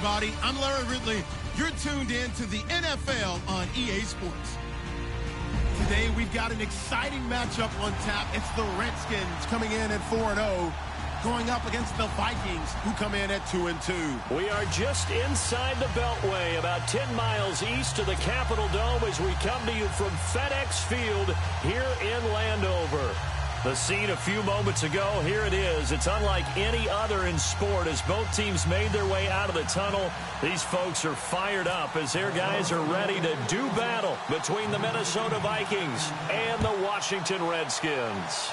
everybody. I'm Larry Ridley. You're tuned in to the NFL on EA Sports. Today, we've got an exciting matchup on tap. It's the Redskins coming in at 4-0, going up against the Vikings, who come in at 2-2. We are just inside the Beltway, about 10 miles east of the Capitol Dome as we come to you from FedEx Field here in Landover. The scene a few moments ago, here it is. It's unlike any other in sport as both teams made their way out of the tunnel. These folks are fired up as their guys are ready to do battle between the Minnesota Vikings and the Washington Redskins.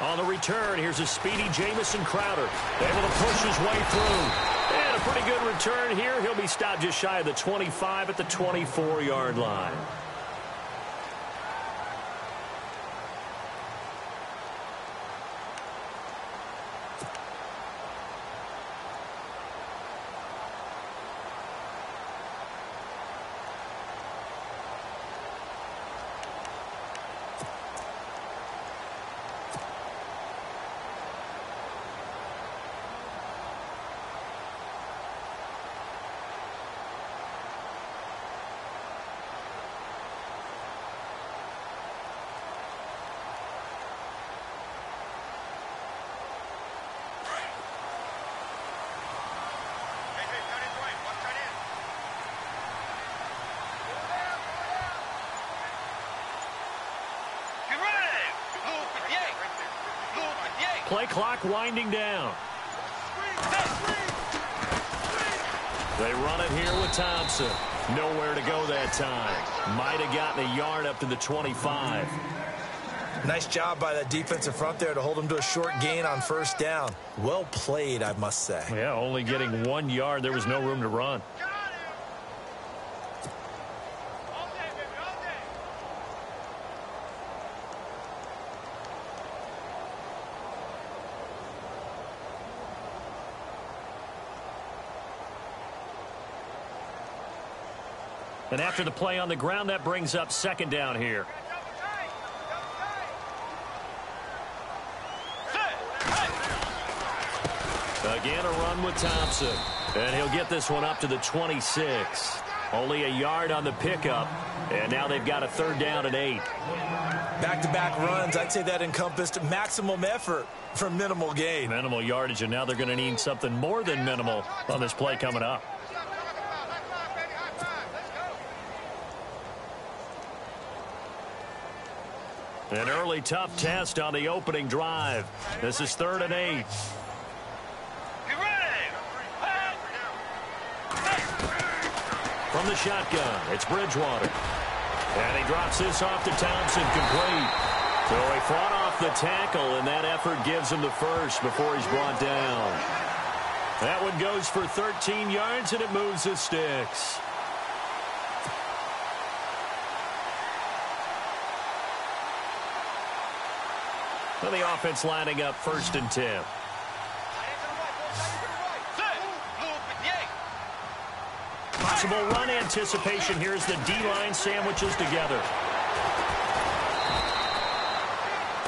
On the return, here's a speedy Jamison Crowder, able to push his way through. And a pretty good return here. He'll be stopped just shy of the 25 at the 24-yard line. Play clock winding down. They run it here with Thompson. Nowhere to go that time. Might have gotten a yard up to the 25. Nice job by the defensive front there to hold them to a short gain on first down. Well played, I must say. Yeah, only getting 1 yard. There was no room to run. And after the play on the ground, that brings up second down here. Again, a run with Thompson. And he'll get this one up to the 26. Only a yard on the pickup. And now they've got a third down and 8. Back-to-back runs, I'd say that encompassed maximum effort for minimal gain. Minimal yardage, and now they're going to need something more than minimal on this play coming up. An early tough test on the opening drive. This is 3rd and 8. From the shotgun, it's Bridgewater. And he drops this off to Thompson, complete. So he fought off the tackle, and that effort gives him the first before he's brought down. That one goes for 13 yards, and it moves the sticks. And the offense lining up 1st and 10. Possible run anticipation. Here's the D-line sandwiches together.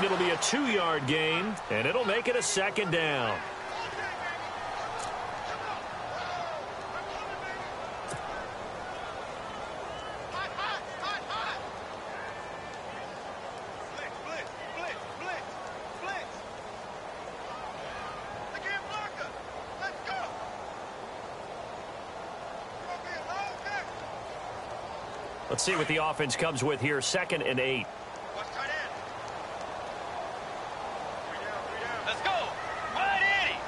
It'll be a 2-yard gain, and it'll make it a second down. Let's see what the offense comes with here. 2nd and 8. Let's go. Right,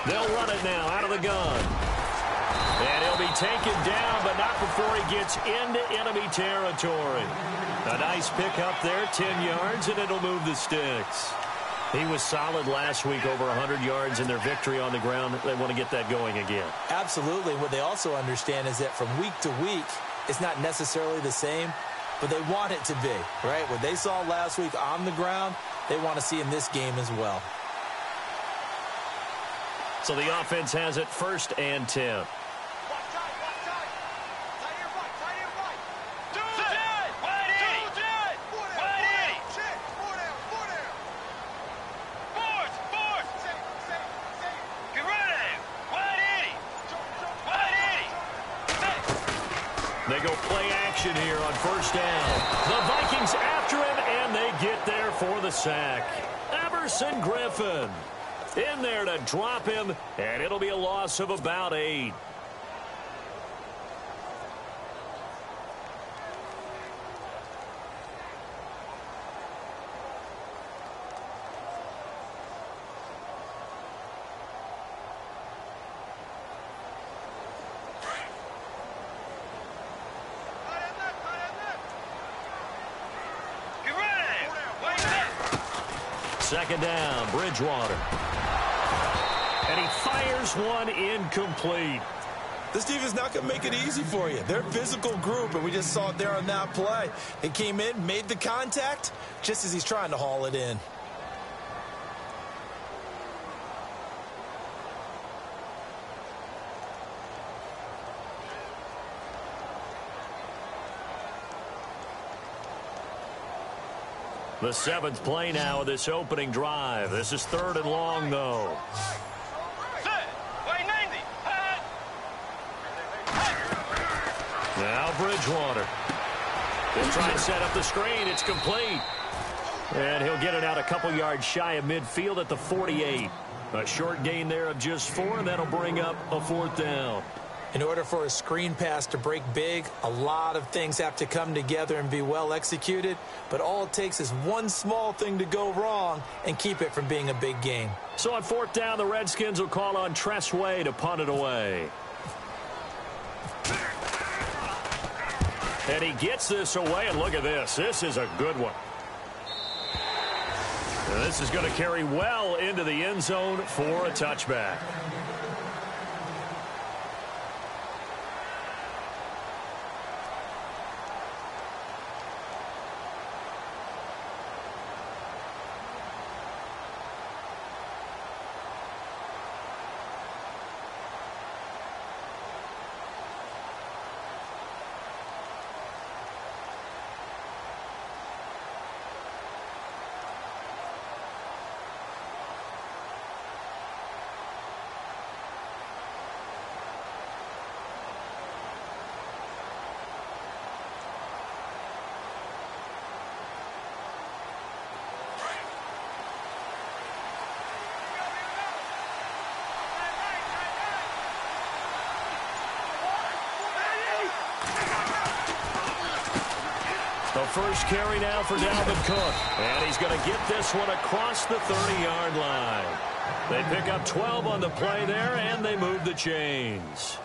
They'll run it now out of the gun. And he'll be taken down, but not before he gets into enemy territory. A nice pickup there, 10 yards, and it'll move the sticks. He was solid last week, over 100 yards in their victory on the ground. They want to get that going again. Absolutely. What they also understand is that from week to week, it's not necessarily the same, but they want it to be, right? What they saw last week on the ground, they want to see in this game as well. So the offense has it 1st and 10. action here on first down. The Vikings after him, and they get there for the sack. Everson Griffin in there to drop him, and it'll be a loss of about 8. Second down, Bridgewater. And he fires one incomplete. This defense is not going to make it easy for you. They're a physical group, and we just saw it there on that play. They came in, made the contact, just as he's trying to haul it in. The 7th play now of this opening drive. This is 3rd and long, though. Now Bridgewater. He'll try and set up the screen. It's complete. And he'll get it out a couple yards shy of midfield at the 48. A short gain there of just 4, and that'll bring up a 4th down. In order for a screen pass to break big, a lot of things have to come together and be well executed. But all it takes is one small thing to go wrong and keep it from being a big game. So on 4th down, the Redskins will call on Tress Way to punt it away. And he gets this away, and look at this. This is a good one. And this is going to carry well into the end zone for a touchback. The first carry now for Dalvin Cook. And he's going to get this one across the 30-yard line. They pick up 12 on the play there, and they move the chains.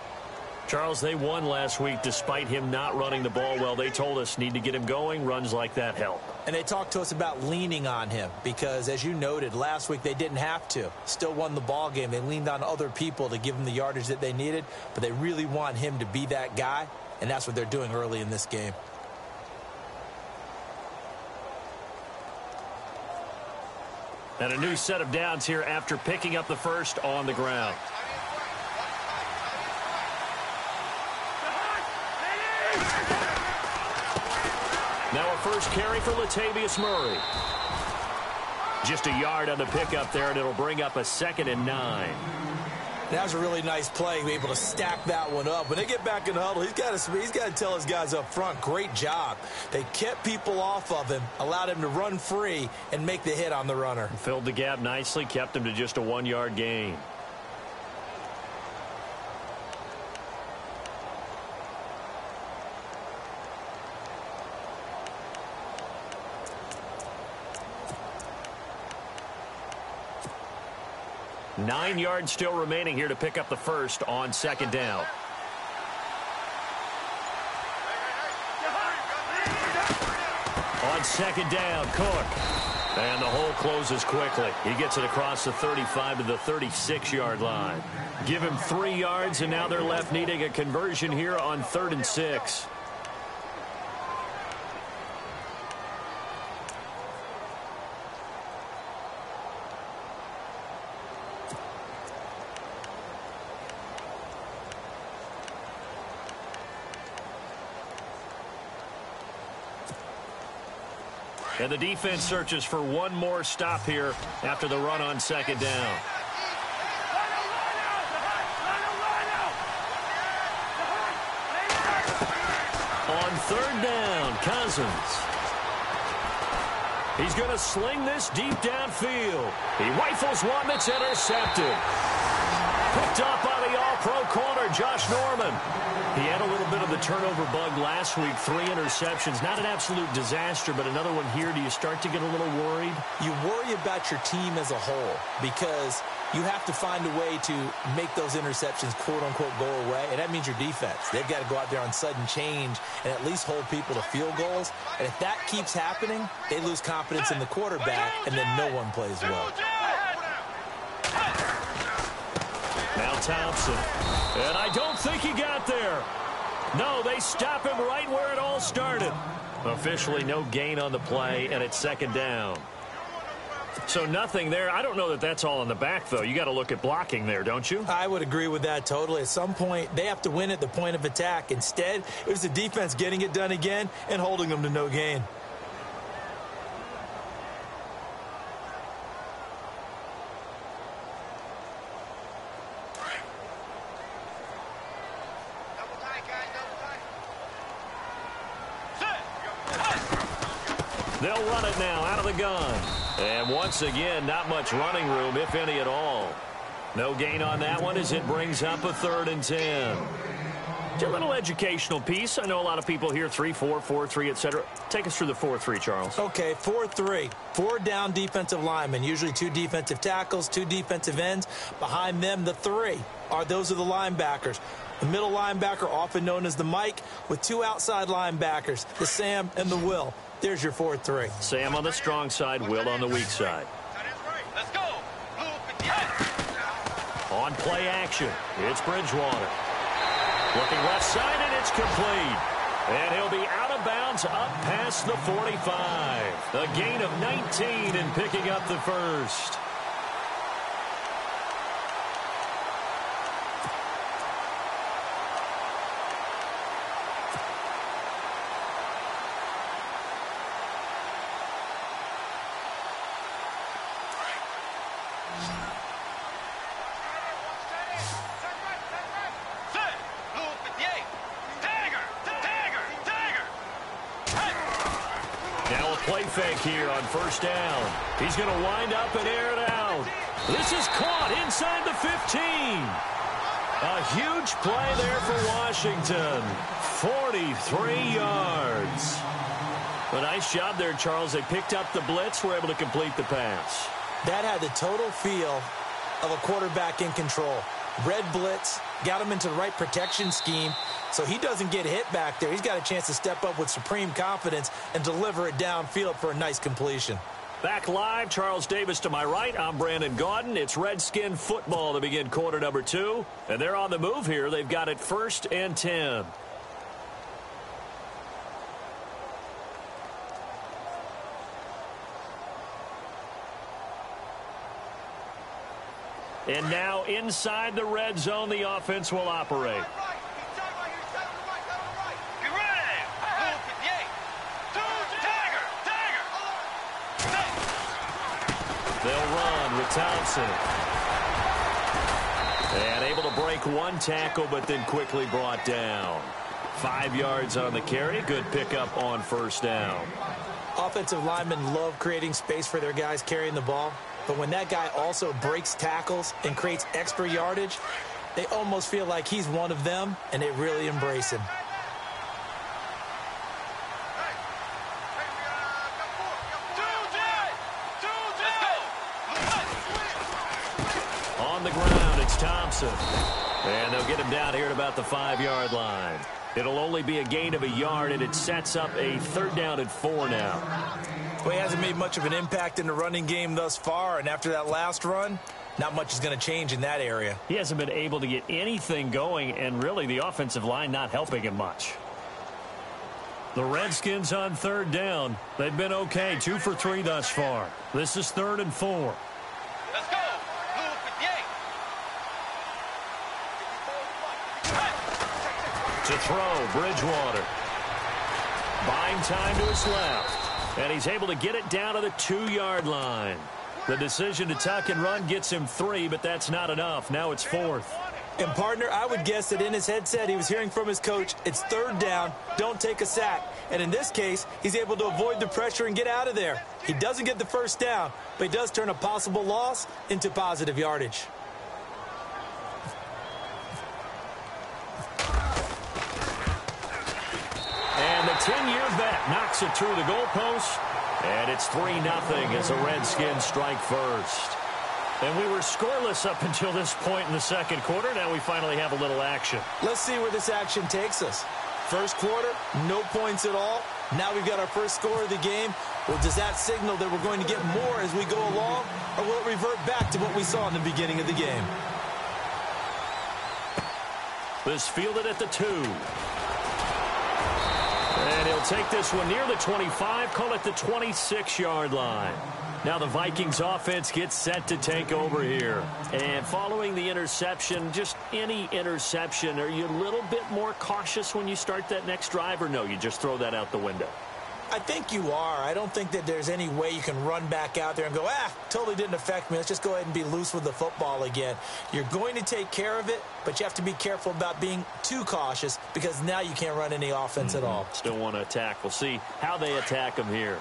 Charles, they won last week despite him not running the ball well. They told us need to get him going. Runs like that help. And they talked to us about leaning on him because, as you noted, last week they didn't have to. Still won the ball game. They leaned on other people to give them the yardage that they needed, but they really want him to be that guy, and that's what they're doing early in this game. And a new set of downs here after picking up the first on the ground. Now a first carry for Latavius Murray. Just a yard on the pickup there, and it'll bring up a 2nd and 9. That was a really nice play, able to stack that one up. When they get back in the huddle, he's got to tell his guys up front, great job. They kept people off of him, allowed him to run free and make the hit on the runner. Filled the gap nicely, kept him to just a 1-yard gain. Nine yards still remaining here to pick up the first on 2nd down. On 2nd down, Cook. And the hole closes quickly. He gets it across the 35 to the 36-yard line. Give him 3 yards, and now they're left needing a conversion here on 3rd and 6. And the defense searches for one more stop here after the run on 2nd down. On third down. Cousins. He's going to sling this deep downfield. He rifles one that's intercepted. Picked up by the all-pro corner, Josh Norman. He had a little bit of the turnover bug last week, 3 interceptions. Not an absolute disaster, but another one here. Do you start to get a little worried? You worry about your team as a whole because you have to find a way to make those interceptions, quote-unquote, go away, and that means your defense. They've got to go out there on sudden change and at least hold people to field goals. And if that keeps happening, they lose confidence in the quarterback, and then no one plays well. Now Thompson. And I don't think he got there. No, they stop him right where it all started. Officially no gain on the play, and it's second down. So nothing there. I don't know that that's all in the back, though. You got to look at blocking there, don't you? I would agree with that totally. At some point, they have to win at the point of attack. Instead, it was the defense getting it done again and holding them to no gain. They'll run it now out of the gun. And once again, not much running room, if any at all. No gain on that one as it brings up a 3rd and 10. It's a little educational piece. I know a lot of people here, 3-4, 4-3, etc. Take us through the 4-3, Charles. Okay, 4-3. 4 down defensive linemen, usually 2 defensive tackles, 2 defensive ends. Behind them, the 3 those are the linebackers. The middle linebacker, often known as the Mike, with 2 outside linebackers, the Sam and the Will. There's your 4-3. Sam on the strong side, Will on the weak side. Let's go. On play action, it's Bridgewater. Looking left side, and it's complete. And he'll be out of bounds up past the 45. A gain of 19 and picking up the first. Play fake here on first down. He's going to wind up and air it out. This is caught inside the 15. A huge play there for Washington. 43 yards. A nice job there, Charles. They picked up the blitz, were able to complete the pass. That had the total feel of a quarterback in control. Red blitz, got him into the right protection scheme, so he doesn't get hit back there. He's got a chance to step up with supreme confidence and deliver it downfield for a nice completion. Back live, Charles Davis to my right. I'm Brandon Gaudin. It's Redskin football to begin quarter number 2. And they're on the move here. They've got it 1st and 10. And now inside the red zone, the offense will operate. They'll run with Thompson. And able to break one tackle, but then quickly brought down. 5 yards on the carry. Good pickup on first down. Offensive linemen love creating space for their guys carrying the ball. But when that guy also breaks tackles and creates extra yardage, they almost feel like he's one of them, and they really embrace him. On the ground, it's Thompson. And they'll get him down here at about the 5-yard line. It'll only be a gain of a yard, and it sets up a 3rd down and 4 now. Well, he hasn't made much of an impact in the running game thus far, and after that last run, not much is going to change in that area. He hasn't been able to get anything going, and really the offensive line not helping him much. The Redskins on 3rd down. They've been okay, 2 for 3 thus far. This is 3rd and 4. Let's go. To throw, Bridgewater. Buying time to his left. And he's able to get it down to the 2-yard line. The decision to tuck and run gets him 3, but that's not enough. Now it's 4th. And, partner, I would guess that in his headset he was hearing from his coach, it's third down, don't take a sack. And in this case, he's able to avoid the pressure and get out of there. He doesn't get the first down, but he does turn a possible loss into positive yardage. And the 10-year vet knocks it through the goalpost. And it's 3-0 as the Redskins strike first. And we were scoreless up until this point in the second quarter. Now we finally have a little action. Let's see where this action takes us. First quarter, no points at all. Now we've got our first score of the game. Well, does that signal that we're going to get more as we go along? Or will it revert back to what we saw in the beginning of the game? This fielded at the 2. And he'll take this one near the 25, call it the 26-yard line. Now the Vikings offense gets set to take over here. And following the interception, just any interception, are you a little bit more cautious when you start that next drive, or no, you just throw that out the window? I think you are. I don't think that there's any way you can run back out there and go, totally didn't affect me. Let's just go ahead and be loose with the football again. You're going to take care of it, but you have to be careful about being too cautious because now you can't run any offense at all. Still want to attack. We'll see how they attack them here.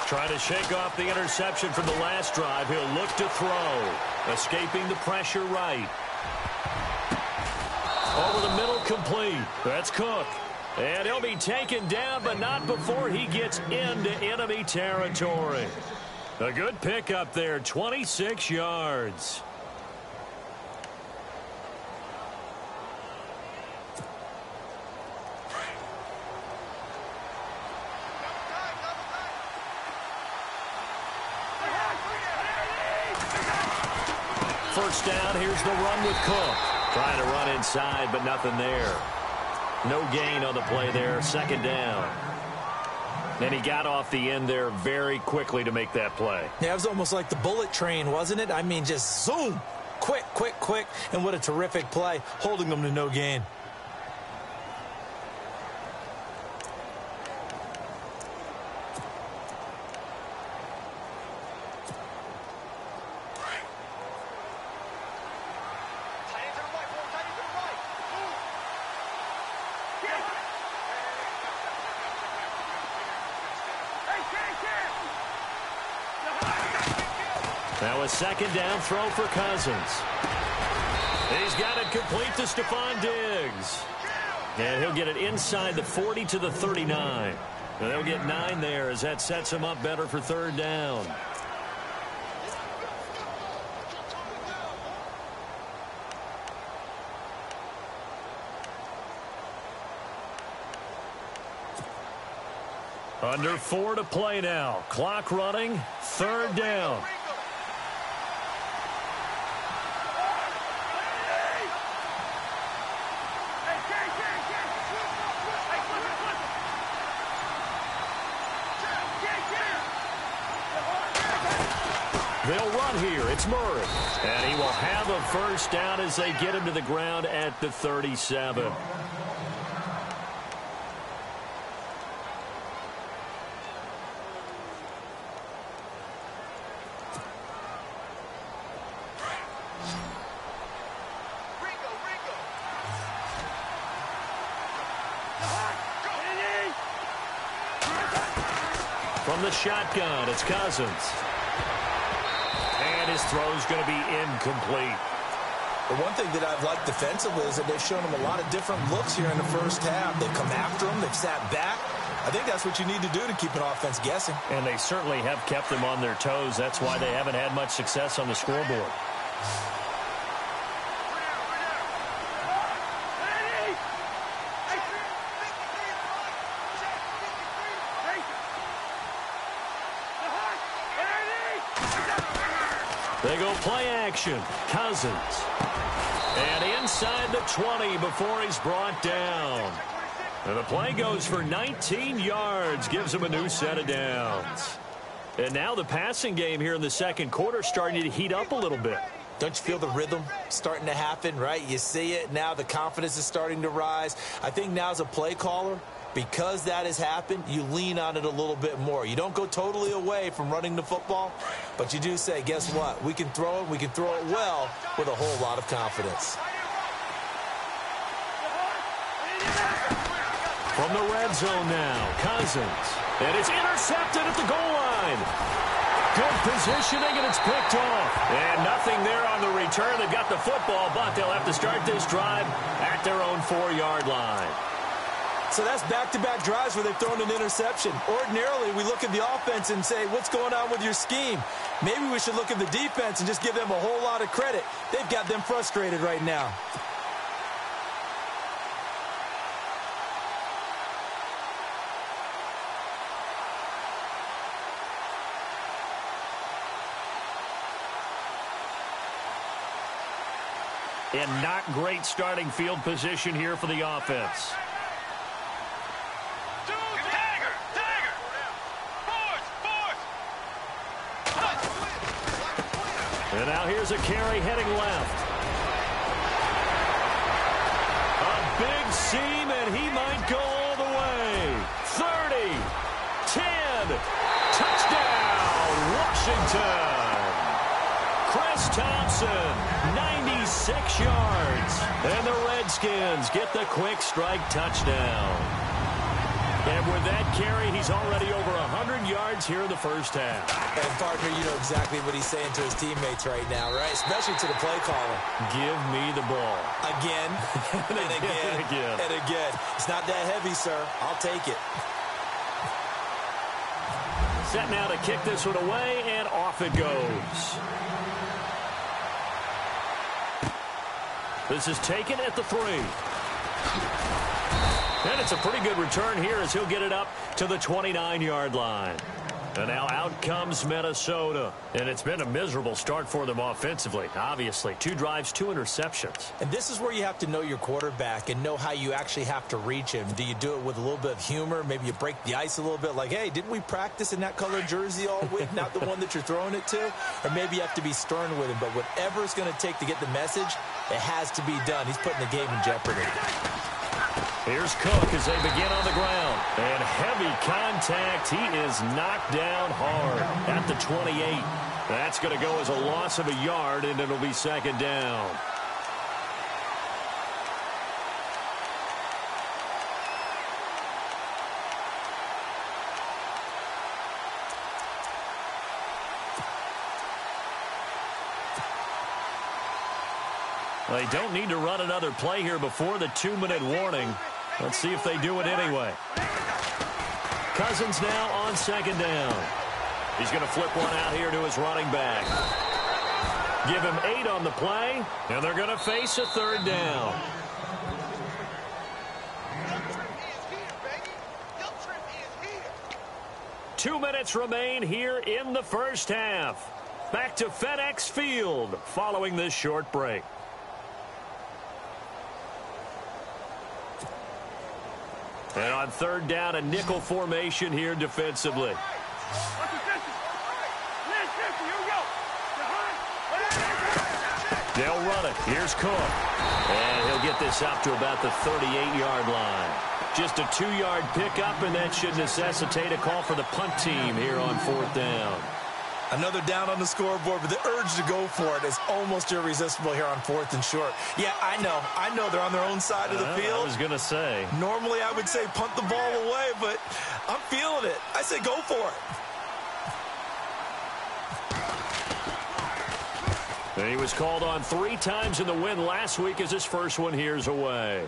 Trying to shake off the interception from the last drive. He'll look to throw. Escaping the pressure right. Over the middle, complete. That's Cook. And he'll be taken down, but not before he gets into enemy territory. A good pickup there, 26 yards. First down, here's the run with Cook. Trying to run inside, but nothing there. No gain on the play there, second down. And he got off the end there very quickly to make that play. Yeah, it was almost like the bullet train, wasn't it? I mean, just zoom, quick, quick, quick. And what a terrific play, holding them to no gain. Now a second down throw for Cousins. He's got it complete to Stephon Diggs. And he'll get it inside the 40 to the 39. And they'll get 9 there as that sets him up better for third down. Under 4 to play now. Clock running. Third down. They'll run here. It's Murray. And he will have a first down as they get him to the ground at the 37. From the shotgun, it's Cousins. And his throw's going to be incomplete. The one thing that I've liked defensively is that they've shown him a lot of different looks here in the first half. They've come after him. They've sat back. I think that's what you need to do to keep an offense guessing. And they certainly have kept them on their toes. That's why they haven't had much success on the scoreboard. They go play action. Cousins. And inside the 20 before he's brought down. And the play goes for 19 yards. Gives him a new set of downs. And now the passing game here in the second quarter starting to heat up a little bit. Don't you feel the rhythm starting to happen, right? You see it. Now the confidence is starting to rise. I think now as a play caller, Because that has happened, you lean on it a little bit more. You don't go totally away from running the football, but you do say, guess what? We can throw it. We can throw it well with a whole lot of confidence. From the red zone now, Cousins. And it's intercepted at the goal line. Good positioning, and it's picked off. And nothing there on the return. They've got the football, but they'll have to start this drive at their own 4-yard line. So that's back-to-back drives where they've thrown an interception. Ordinarily, we look at the offense and say, what's going on with your scheme? Maybe we should look at the defense and just give them a whole lot of credit. They've got them frustrated right now. And not great starting field position here for the offense. And now here's a carry heading left. A big seam, and he might go all the way. 30, 10, touchdown, Washington. Chris Thompson, 96 yards. And the Redskins get the quick strike touchdown. And with that carry, he's already over 100 yards here in the first half. And, partner, you know exactly what he's saying to his teammates right now, right? Especially to the play caller. Give me the ball. Again, and again, and again. It's not that heavy, sir. I'll take it. Set now to kick this one away, and off it goes. This is taken at the 3. And it's a pretty good return here as he'll get it up to the 29-yard line. And now out comes Minnesota. And it's been a miserable start for them offensively, obviously. 2 drives, 2 interceptions. And this is where you have to know your quarterback and know how you actually have to reach him. Do you do it with a little bit of humor? Maybe you break the ice a little bit like, hey, didn't we practice in that colored jersey all week? Not the one that you're throwing it to? Or maybe you have to be stern with him. But whatever it's going to take to get the message, it has to be done. He's putting the game in jeopardy. Here's Cook as they begin on the ground. And heavy contact. He is knocked down hard at the 28. That's going to go as a loss of a yard, and it'll be second down. They don't need to run another play here before the 2-minute warning. Let's see if they do it anyway. Cousins now on second down. He's going to flip one out here to his running back. Give him 8 on the play, and they're going to face a third down. Two minutes remain here in the first half. Back to FedEx Field following this short break. And on third down, a nickel formation here defensively. They'll run it. Here's Cook. And he'll get this up to about the 38-yard line. Just a 2-yard pickup, and that should necessitate a call for the punt team here on fourth down. Another down on the scoreboard, but the urge to go for it is almost irresistible here on 4th and short. Yeah, I know they're on their own side of the field. I was going to say. Normally I would say punt the ball away, but I'm feeling it. I say go for it. And he was called on 3 times in the win last week as his first one here's away.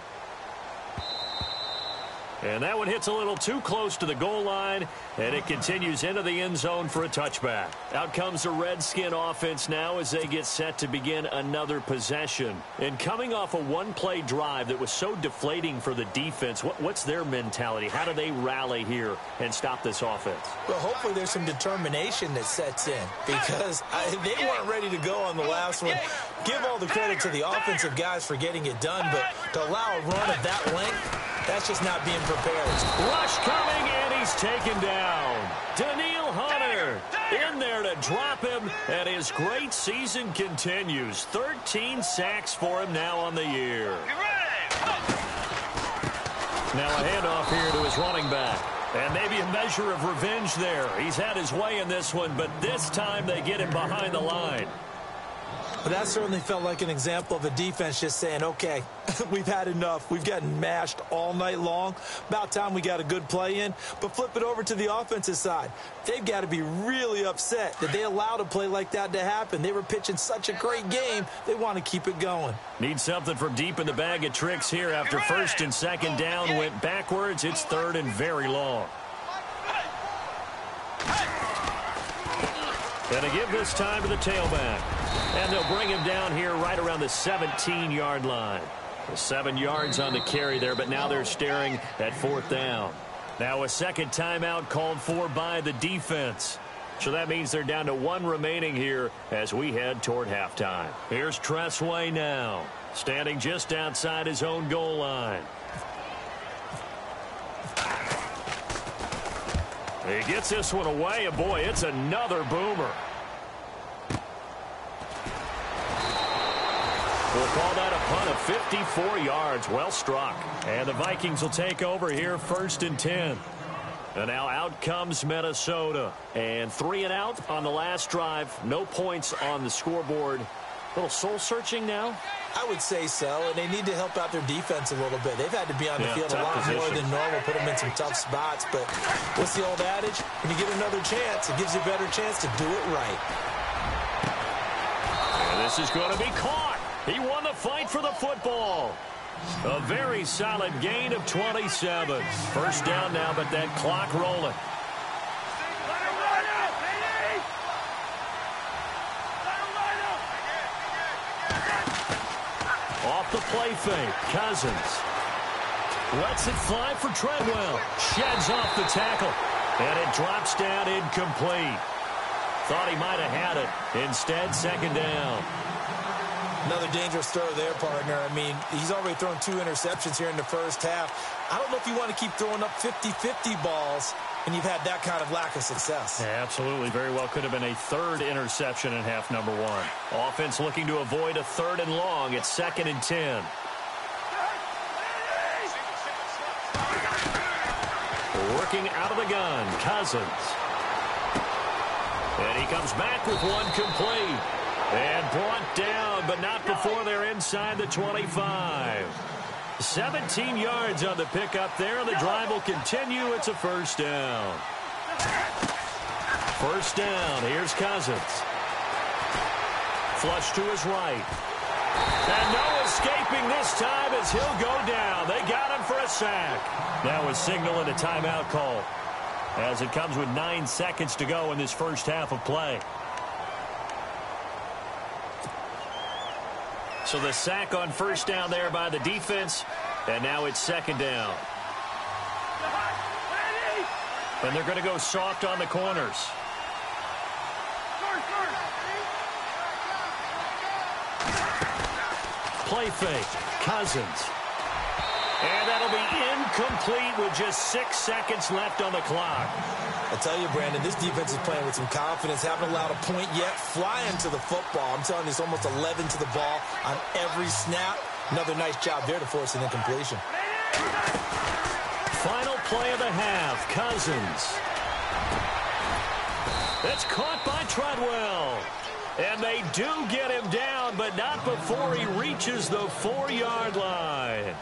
And that one hits a little too close to the goal line, and it continues into the end zone for a touchback. Out comes the Redskin offense now as they get set to begin another possession. And coming off a one-play drive that was so deflating for the defense, what's their mentality? How do they rally here and stop this offense? Well, hopefully there's some determination that sets in because they weren't ready to go on the last one. Give all the credit to the offensive guys for getting it done, but to allow a run of that length, that's just not being prepared. Rush coming, and he's taken down. Daniil Hunter in there to drop him, and his great season continues. 13 sacks for him now on the year. Now a handoff here to his running back. And maybe a measure of revenge there. He's had his way in this one, but this time they get him behind the line. But that certainly felt like an example of a defense just saying, okay, we've had enough. We've gotten mashed all night long. About time we got a good play in. But flip it over to the offensive side. They've got to be really upset that they allowed a play like that to happen. They were pitching such a great game. They want to keep it going. Need something from deep in the bag of tricks here after first and second down went backwards. It's third and very long. And to give this time to the tailback. And they'll bring him down here right around the 17-yard line. 7 yards on the carry there, but now they're staring at fourth down. Now a second timeout called for by the defense. So that means they're down to 1 remaining here as we head toward halftime. Here's Tressway now, standing just outside his own goal line. He gets this one away, and boy, it's another boomer. We'll call that a punt of 54 yards. Well struck. And the Vikings will take over here first and 10. And now out comes Minnesota. And 3 and out on the last drive. No points on the scoreboard. A little soul-searching now? I would say so, and they need to help out their defense a little bit. They've had to be on the field a lot more than normal, put them in some tough spots. But what's the old adage? When you get another chance, it gives you a better chance to do it right. And this is going to be caught. He won the fight for the football. A very solid gain of 27. First down now, but that clock rolling. Off the play fake, Cousins. Lets it fly for Treadwell. Sheds off the tackle. And it drops down incomplete. Thought he might have had it. Instead, second down. Another dangerous throw there, partner. I mean, he's already thrown 2 interceptions here in the first half. I don't know if you want to keep throwing up 50-50 balls when you've had that kind of lack of success. Yeah, absolutely. Very well could have been a 3rd interception in half number 1. Offense looking to avoid a 3rd and long. It's 2nd and 10. Working out of the gun, Cousins. And he comes back with one complete. And brought down, but not before they're inside the 25. 17 yards on the pickup there. The drive will continue. It's a first down. First down. Here's Cousins. Flush to his right. And no escaping this time as he'll go down. They got him for a sack. Now a signal and a timeout call as it comes with 9 seconds to go in this first half of play. So the sack on first down there by the defense, and now it's second down. And they're going to go soft on the corners. Play fake, Cousins. And that'll be incomplete with just 6 seconds left on the clock. I tell you, Brandon, this defense is playing with some confidence. Haven't allowed a point yet. Flying to the football. I'm telling you, it's almost 11 to the ball on every snap. Another nice job there to force an incompletion. Final play of the half, Cousins. That's caught by Treadwell. And they do get him down, but not before he reaches the 4-yard line.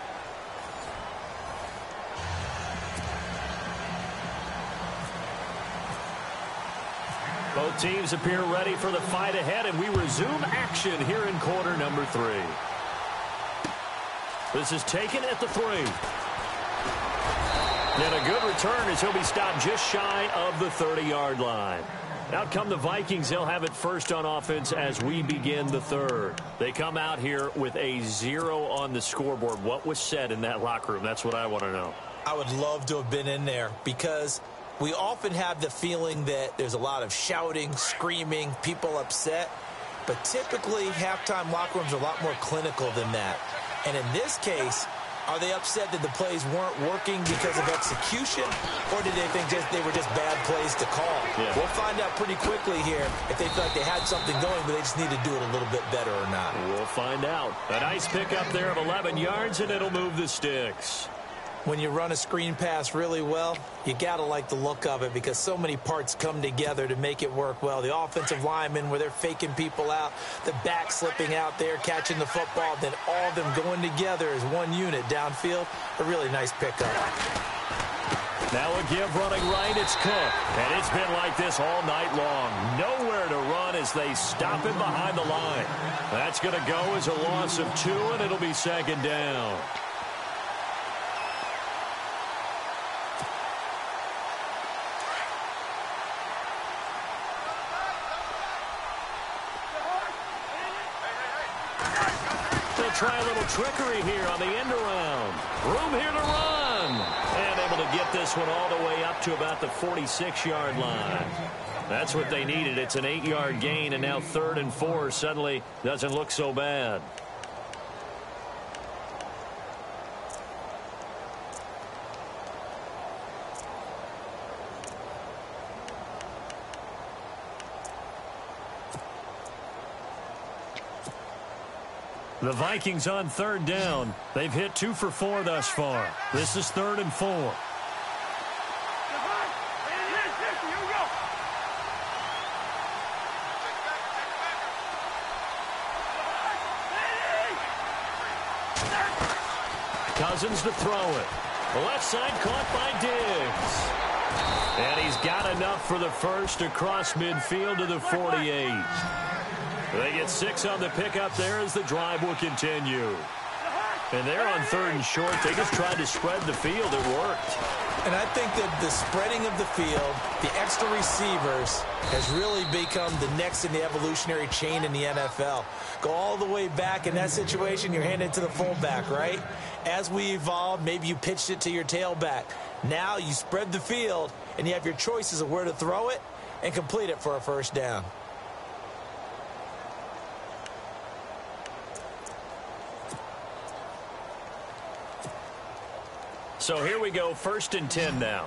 Both teams appear ready for the fight ahead, and we resume action here in quarter number 3. This is taken at the 3. And a good return as he'll be stopped just shy of the 30-yard line. Out come the Vikings. They'll have it first on offense as we begin the 3rd. They come out here with a 0 on the scoreboard. What was said in that locker room? That's what I want to know. I would love to have been in there because we often have the feeling that there's a lot of shouting, screaming, people upset. But typically, halftime locker rooms are a lot more clinical than that. And in this case, are they upset that the plays weren't working because of execution, or did they think they were just bad plays to call? Yeah. We'll find out pretty quickly here if they feel like they had something going, but they just need to do it a little bit better or not. We'll find out. A nice pickup there of 11 yards, and it'll move the sticks. When you run a screen pass really well, you got to like the look of it because so many parts come together to make it work well. The offensive linemen, where they're faking people out, the back slipping out there, catching the football, then all of them going together as one unit downfield. A really nice pickup. Now a give running right, it's Cook. And it's been like this all night long. Nowhere to run as they stop him behind the line. That's going to go as a loss of 2, and it'll be second down. Try a little trickery here on the end around. Room here to run. And able to get this one all the way up to about the 46-yard line. That's what they needed. It's an 8-yard gain, and now 3rd and 4 suddenly doesn't look so bad. The Vikings on 3rd down. They've hit 2 for 4 thus far. This is 3rd and 4. Cousins to throw it. The left side caught by Diggs. And he's got enough for the first across midfield to the 48. They get 6 on the pickup there as the drive will continue. And they're on 3rd and short. They just tried to spread the field. It worked. And I think that the spreading of the field, the extra receivers, has really become the next in the evolutionary chain in the NFL. Go all the way back in that situation, you're handed to the fullback, right? As we evolved, maybe you pitched it to your tailback. Now you spread the field, and you have your choices of where to throw it and complete it for a first down. So here we go, 1st and 10 now.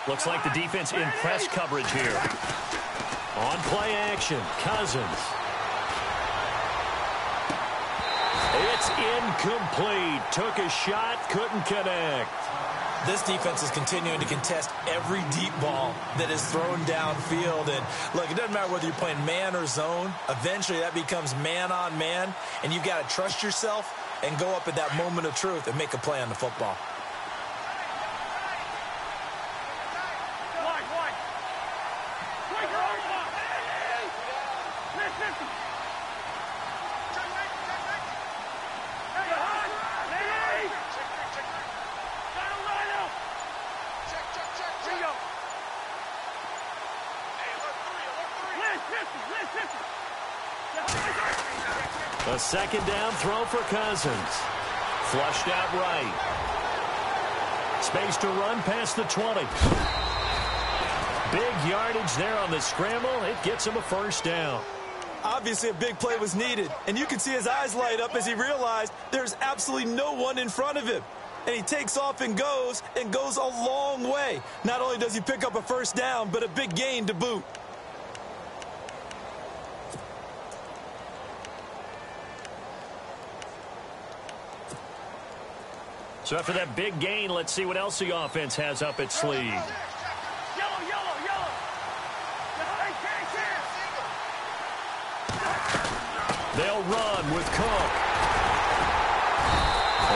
Looks like the defense in press coverage here. On play action, Cousins. It's incomplete. Took a shot, couldn't connect. This defense is continuing to contest every deep ball that is thrown downfield. And, look, it doesn't matter whether you're playing man or zone. Eventually, that becomes man on man, and you've got to trust yourself and go up at that moment of truth and make a play on the football. A 2nd down throw for Cousins. Flushed out right. Space to run past the 20. Big yardage there on the scramble. It gets him a first down. Obviously, a big play was needed, and you can see his eyes light up as he realized there's absolutely no one in front of him. And he takes off and goes a long way. Not only does he pick up a first down, but a big gain to boot. So after that big gain, let's see what else the offense has up its sleeve. They'll run with Cook.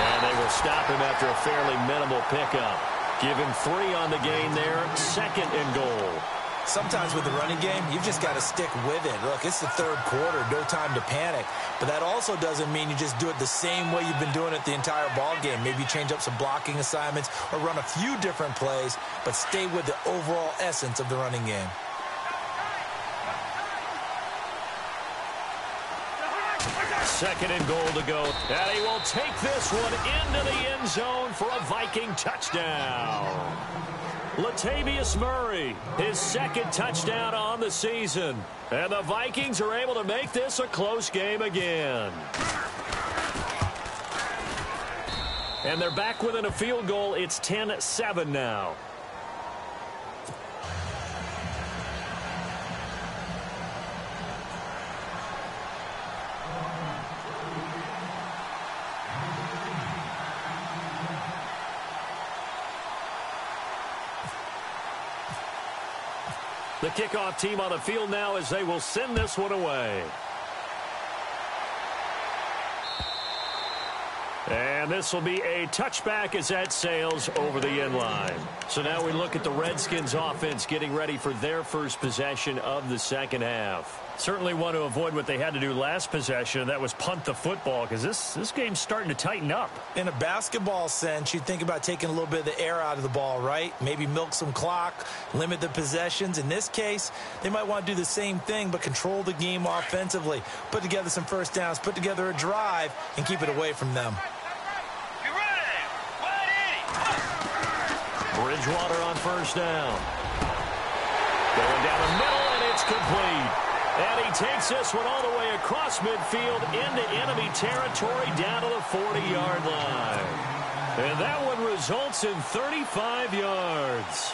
And they will stop him after a fairly minimal pickup. Give him 3 on the gain there. 2nd and goal. Sometimes with the running game, you've just got to stick with it. Look, it's the 3rd quarter, no time to panic. But that also doesn't mean you just do it the same way you've been doing it the entire ball game. Maybe change up some blocking assignments or run a few different plays, but stay with the overall essence of the running game. Second and goal to go. And he will take this one into the end zone for a Viking touchdown. Latavius Murray, his 2nd touchdown on the season. And the Vikings are able to make this a close game again. And they're back within a field goal. It's 10-7 now. The kickoff team on the field now as they will send this one away. And this will be a touchback as that sails over the end line. So now we look at the Redskins offense getting ready for their first possession of the second half. Certainly want to avoid what they had to do last possession, and that was punt the football, because this game's starting to tighten up. In a basketball sense, you think about taking a little bit of the air out of the ball, right? Maybe milk some clock, limit the possessions. In this case, they might want to do the same thing, but control the game offensively. Put together some first downs, put together a drive, and keep it away from them. Bridgewater on first down. Going down the middle, and it's complete. And he takes this one all the way across midfield into enemy territory down to the 40-yard line. And that one results in 35 yards.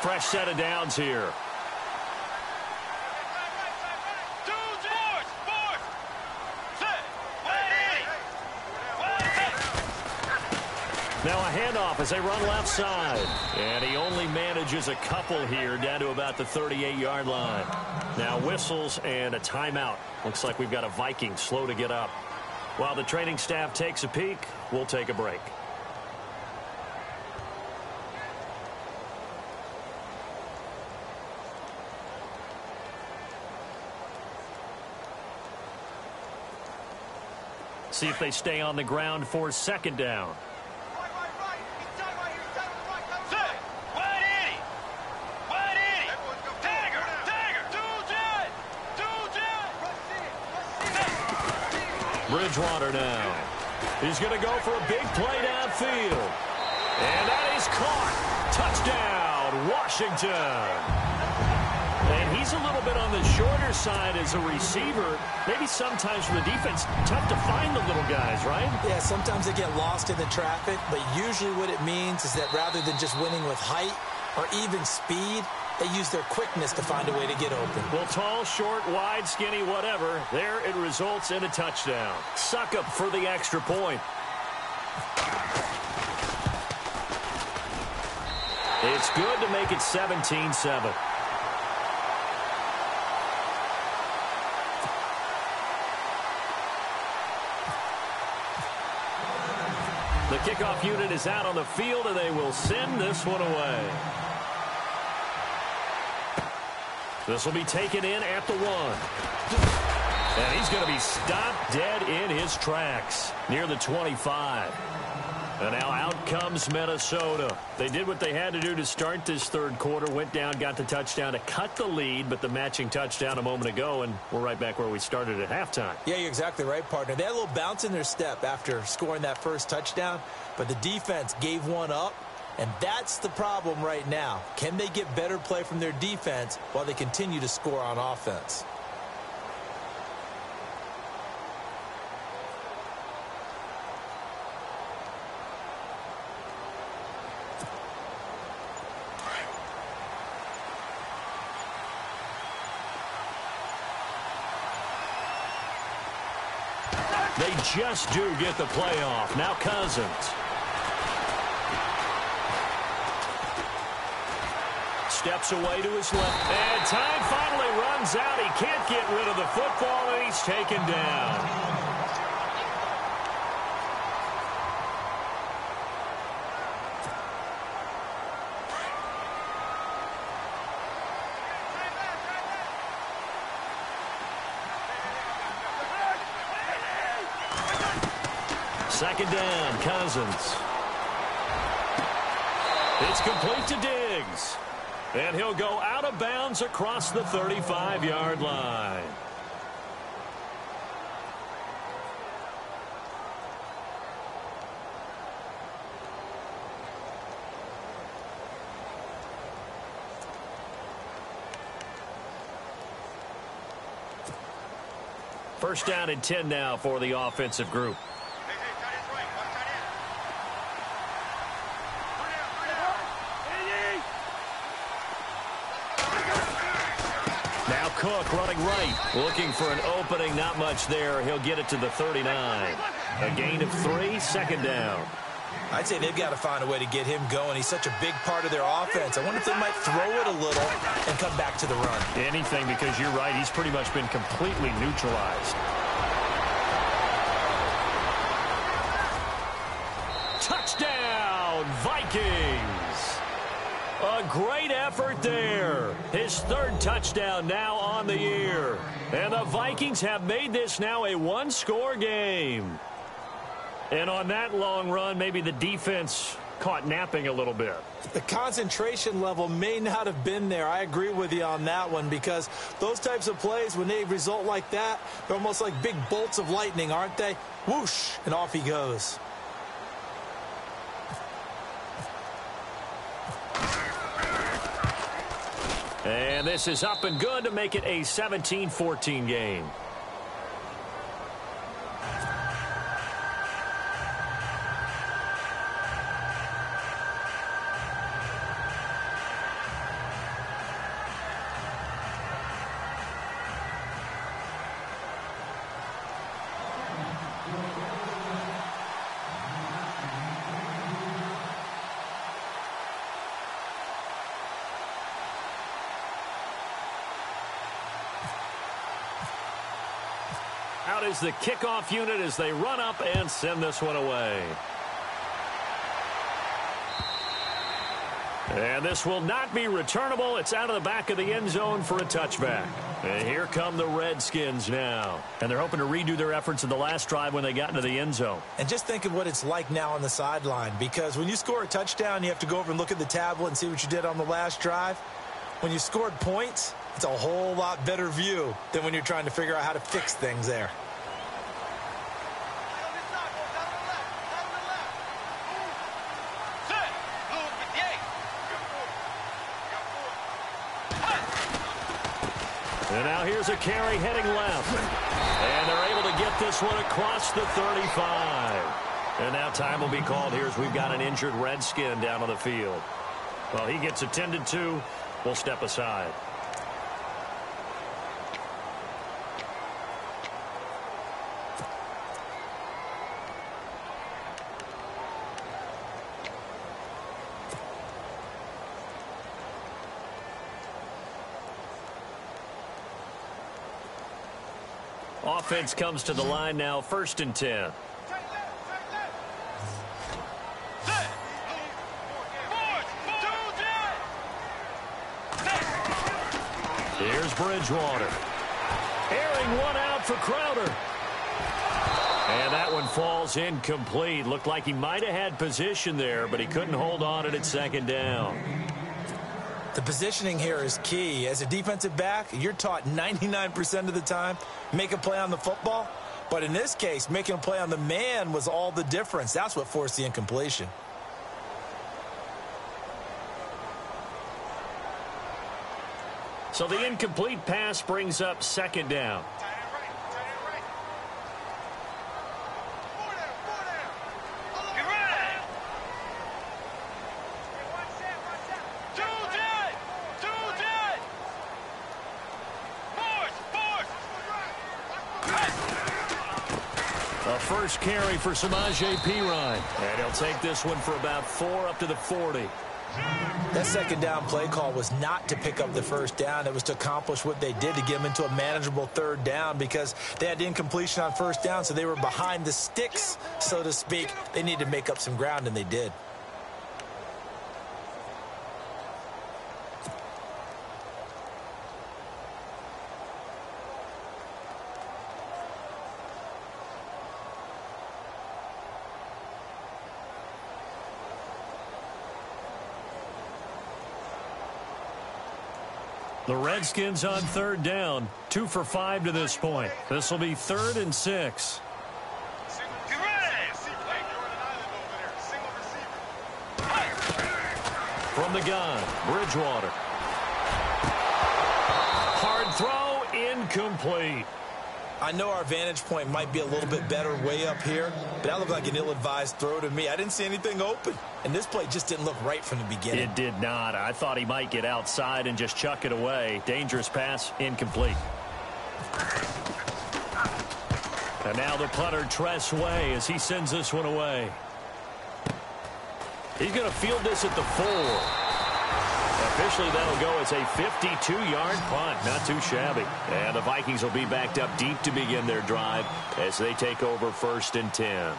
Fresh set of downs here. Now a handoff as they run left side. And he only manages a couple here down to about the 38-yard line. Now whistles and a timeout. Looks like we've got a Viking slow to get up. While the training staff takes a peek, we'll take a break. See if they stay on the ground for second down. Bridgewater now. He's going to go for a big play downfield. And that is caught. Touchdown, Washington. And he's a little bit on the shorter side as a receiver. Maybe sometimes for the defense, tough to find the little guys, right? Yeah, sometimes they get lost in the traffic, but usually what it means is that rather than just winning with height or even speed, they use their quickness to find a way to get open. Well, tall, short, wide, skinny, whatever. There it results in a touchdown. Suck up for the extra point. It's good to make it 17-7. The kickoff unit is out on the field, and they will send this one away. This will be taken in at the 1. And he's going to be stopped dead in his tracks near the 25. And now out comes Minnesota. They did what they had to do to start this third quarter. Went down, got the touchdown to cut the lead, but the matching touchdown a moment ago, and we're right back where we started at halftime. Yeah, you're exactly right, partner. They had a little bounce in their step after scoring that first touchdown, but the defense gave one up. And that's the problem right now. Can they get better play from their defense while they continue to score on offense? They just do get the playoff. Now Cousins. Steps away to his left. And time finally runs out. He can't get rid of the football, and he's taken down. Second down, Cousins. It's complete to Diggs. And he'll go out of bounds across the 35-yard line. First down and 10 now for the offensive group. Cook running right, looking for an opening, not much there. He'll get it to the 39. A gain of 3, second down. I'd say they've got to find a way to get him going. He's such a big part of their offense. I wonder if they might throw it a little and come back to the run. Anything, because you're right. He's pretty much been completely neutralized. Touchdown, Vikings. A great effort there. His third touchdown now on the year. And the Vikings have made this now a one-score game. And on that long run, maybe the defense caught napping a little bit. The concentration level may not have been there. I agree with you on that one, because those types of plays, when they result like that, they're almost like big bolts of lightning, aren't they? Whoosh, and off he goes. And this is up and good to make it a 17-14 game. Out is the kickoff unit as they run up and send this one away. And this will not be returnable. It's out of the back of the end zone for a touchback. And here come the Redskins now. And they're hoping to redo their efforts in the last drive when they got into the end zone. And just think of what it's like now on the sideline, because when you score a touchdown, you have to go over and look at the tablet and see what you did on the last drive. When you scored points, it's a whole lot better view than when you're trying to figure out how to fix things there. And now here's a carry heading left. And they're able to get this one across the 35. And now time will be called here as we've got an injured Redskin down on the field. Well, he gets attended to. We'll step aside. Offense comes to the line now, 1st and 10. Here's Bridgewater. Airing one out for Crowder. And that one falls incomplete. Looked like he might have had position there, but he couldn't hold on it at 2nd down. The positioning here is key. As a defensive back, you're taught 99% of the time, make a play on the football. But in this case, making a play on the man was all the difference. That's what forced the incompletion. So the incomplete pass brings up 2nd down. A first carry for Samaje Perine. And he'll take this one for about 4 up to the 40. That 2nd down play call was not to pick up the 1st down. It was to accomplish what they did, to get them into a manageable 3rd down, because they had incompletion on 1st down, so they were behind the sticks, so to speak. They needed to make up some ground, and they did. The Redskins on 3rd down, 2 for 5 to this point. This will be 3rd and 6. From the gun, Bridgewater. Hard throw, incomplete. I know our vantage point might be a little bit better way up here, but that looked like an ill-advised throw to me. I didn't see anything open, and this play just didn't look right from the beginning. It did not. I thought he might get outside and just chuck it away. Dangerous pass, incomplete. And now the punter, Tress Way, as he sends this one away. He's going to field this at the 4. Officially, that'll go as a 52-yard punt. Not too shabby. And the Vikings will be backed up deep to begin their drive as they take over 1st and 10.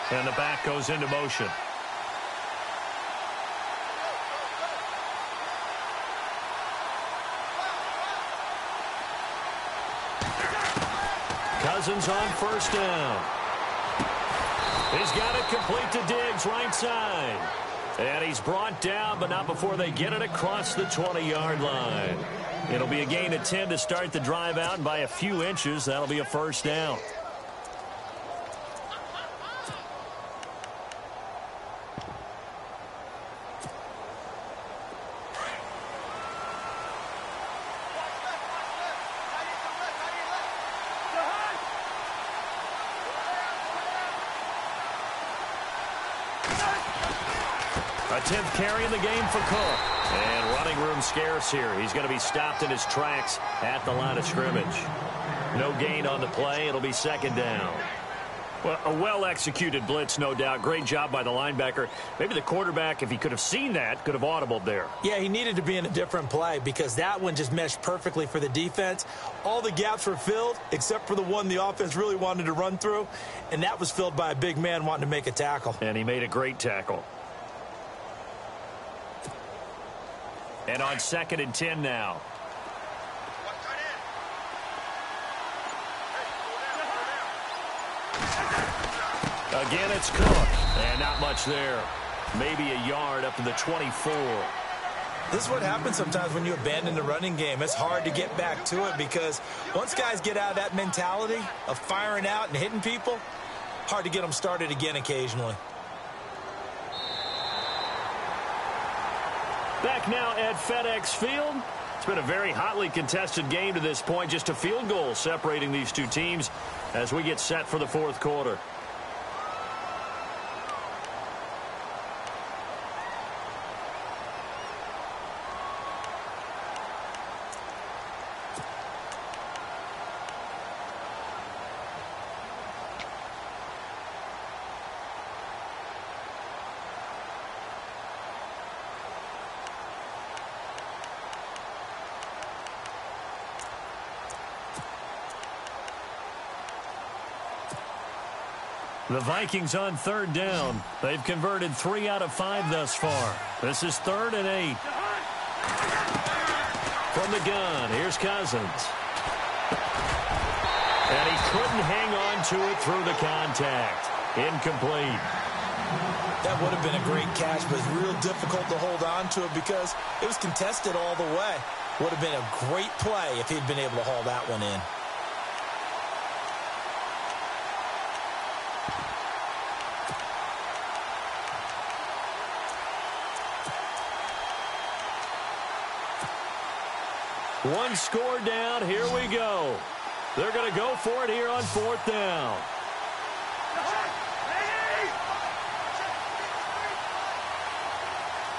And the back goes into motion. Cousins on 1st down. He's got it complete to Diggs, right side. And he's brought down, but not before they get it across the 20-yard line. It'll be a gain of 10 to start the drive out, and by a few inches, that'll be a 1st down. A 10th carry in the game for Cook. And running room scarce here. He's going to be stopped in his tracks at the line of scrimmage. No gain on the play. It'll be 2nd down. Well, a well-executed blitz, no doubt. Great job by the linebacker. Maybe the quarterback, if he could have seen that, could have audibled there. Yeah, he needed to be in a different play because that one just meshed perfectly for the defense. All the gaps were filled except for the one the offense really wanted to run through, and that was filled by a big man wanting to make a tackle. And he made a great tackle. And on 2nd and 10 now. Again, it's Cook. And not much there. Maybe a yard up to the 24. This is what happens sometimes when you abandon the running game. It's hard to get back to it because once guys get out of that mentality of firing out and hitting people, hard to get them started again occasionally. Back now at FedEx Field. It's been a very hotly contested game to this point. Just a field goal separating these two teams as we get set for the 4th quarter. The Vikings on 3rd down. They've converted 3 out of 5 thus far. This is 3rd and 8. From the gun, here's Cousins. And he couldn't hang on to it through the contact. Incomplete. That would have been a great catch, but it's real difficult to hold on to it because it was contested all the way. Would have been a great play if he'd been able to haul that one in. One score down. Here we go. They're going to go for it here on 4th down.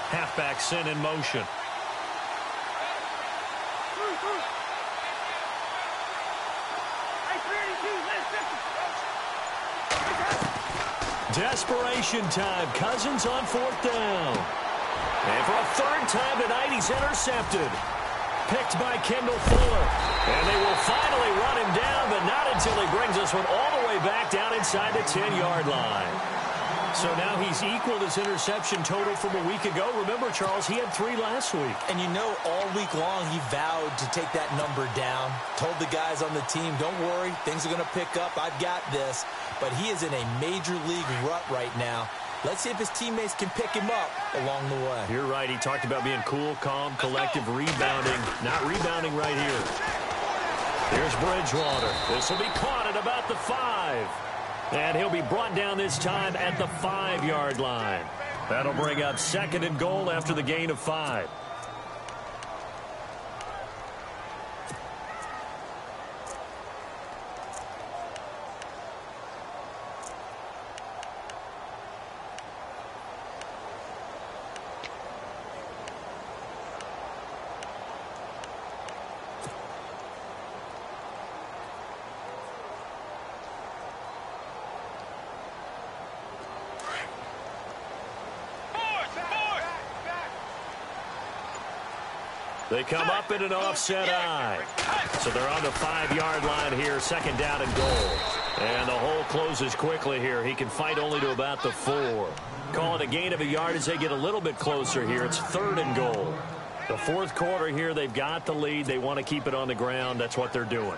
Halfback sent in motion. Desperation time. Cousins on 4th down. And for a 3rd time tonight, he's intercepted. Picked by Kendall Fuller. And they will finally run him down, but not until he brings this one all the way back down inside the 10-yard line. So now he's equaled his interception total from a week ago. Remember, Charles, he had 3 last week. And you know, all week long he vowed to take that number down. Told the guys on the team, don't worry, things are going to pick up. I've got this. But he is in a major league rut right now. Let's see if his teammates can pick him up along the way. You're right. He talked about being cool, calm, collective, rebounding. Not rebounding right here. Here's Bridgewater. This will be caught at about the 5. And he'll be brought down this time at the 5-yard line. That'll bring up 2nd and goal after the gain of 5. They come up in an offset eye. So they're on the 5-yard line here, second down and goal. And the hole closes quickly here. He can fight only to about the 4. Call it a gain of a yard as they get a little bit closer here. It's third and goal. The fourth quarter here, they've got the lead. They want to keep it on the ground. That's what they're doing.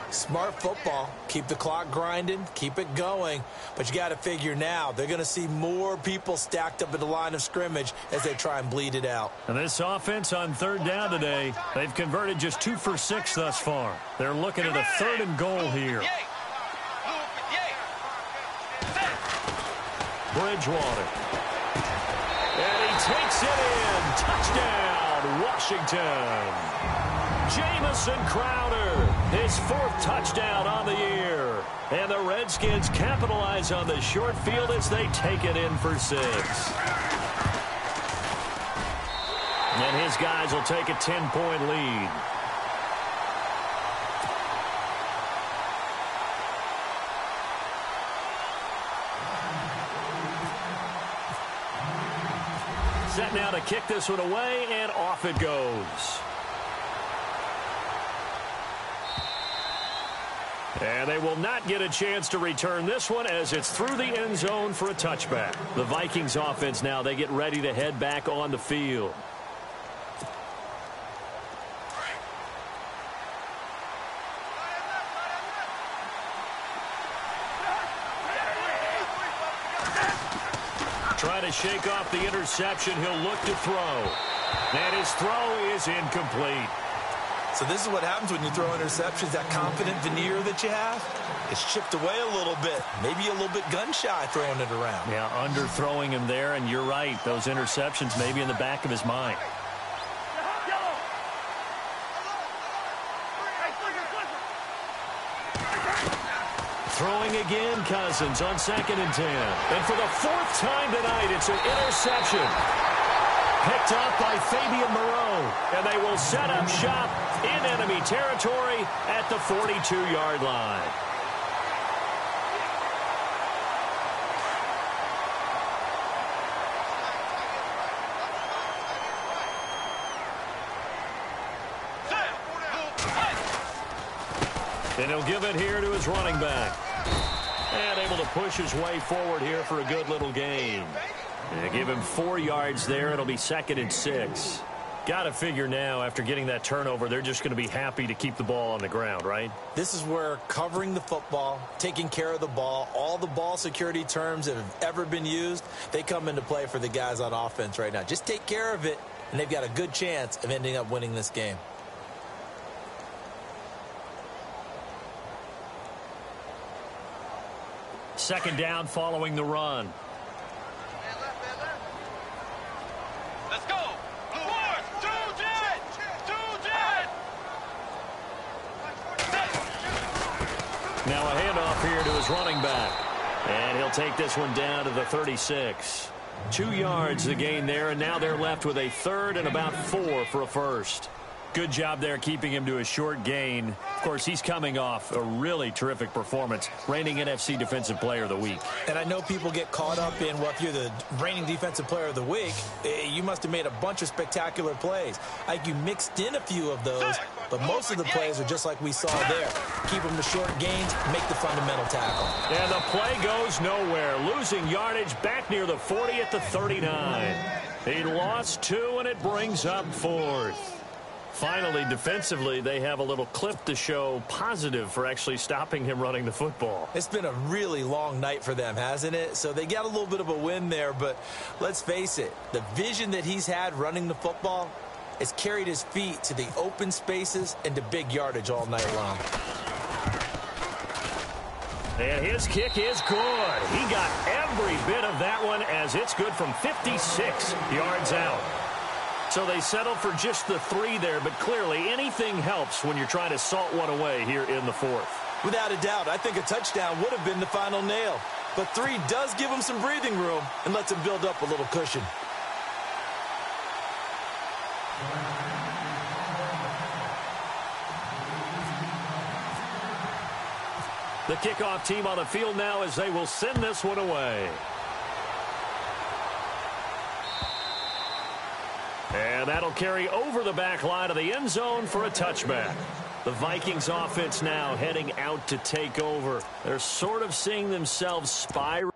Smart football. Keep the clock grinding. Keep it going. But you got to figure now they're going to see more people stacked up at the line of scrimmage as they try and bleed it out. And this offense on third down today, they've converted just 2 for 6 thus far. They're looking at a third and goal here. Bridgewater. And he takes it in. Touchdown, Washington. Jamison Crowder, his 4th touchdown on the year. And the Redskins capitalize on the short field as they take it in for 6. And his guys will take a 10-point lead. Set now to kick this one away, and off it goes. And they will not get a chance to return this one as it's through the end zone for a touchback. The Vikings offense now, they get ready to head back on the field. Trying to shake off the interception. He'll look to throw. And his throw is incomplete. So this is what happens when you throw interceptions. That confident veneer that you have, it's chipped away a little bit. Maybe a little bit gun-shy throwing it around. Yeah, underthrowing him there, and you're right. Those interceptions may be in the back of his mind. Throwing again, Cousins on 2nd and 10. And for the 4th time tonight, it's an interception. Picked off by Fabian Moreau. And they will set up shop in enemy territory at the 42-yard line. And he'll give it here to his running back. And able to push his way forward here for a good little gain. And give him 4 yards there. It'll be 2nd and 6. Got to figure now, after getting that turnover, they're just going to be happy to keep the ball on the ground, right? This is where covering the football, taking care of the ball, all the ball security terms that have ever been used, they come into play for the guys on offense right now. Just take care of it, and they've got a good chance of ending up winning this game. Second down following the run. Let's go. Blue Wars, 2 jet. 2 jet. Now a handoff here to his running back. And he'll take this one down to the 36. 2 yards the gain there, and now they're left with a 3rd and about 4 for a first. Good job there keeping him to a short gain. Of course, he's coming off a really terrific performance, reigning NFC Defensive Player of the Week. And I know people get caught up in, well, if you're the reigning Defensive Player of the Week, you must have made a bunch of spectacular plays. Like you mixed in a few of those, but most of the plays are just like we saw there. Keep them to short gains, make the fundamental tackle. And the play goes nowhere. Losing yardage back near the 40 at the 39. He lost 2, and it brings up 4th. Finally, defensively, they have a little clip to show positive for actually stopping him running the football. It's been a really long night for them, hasn't it? So they got a little bit of a win there, but let's face it, the vision that he's had running the football has carried his feet to the open spaces and to big yardage all night long. And his kick is good. He got every bit of that one as it's good from 56 yards out. So they settled for just the 3 there, but clearly anything helps when you're trying to salt one away here in the 4th. Without a doubt, I think a touchdown would have been the final nail. But 3 does give him some breathing room and lets him build up a little cushion. The kickoff team on the field now as they will send this one away. And that'll carry over the back line of the end zone for a touchback. The Vikings offense now heading out to take over. They're sort of seeing themselves spiral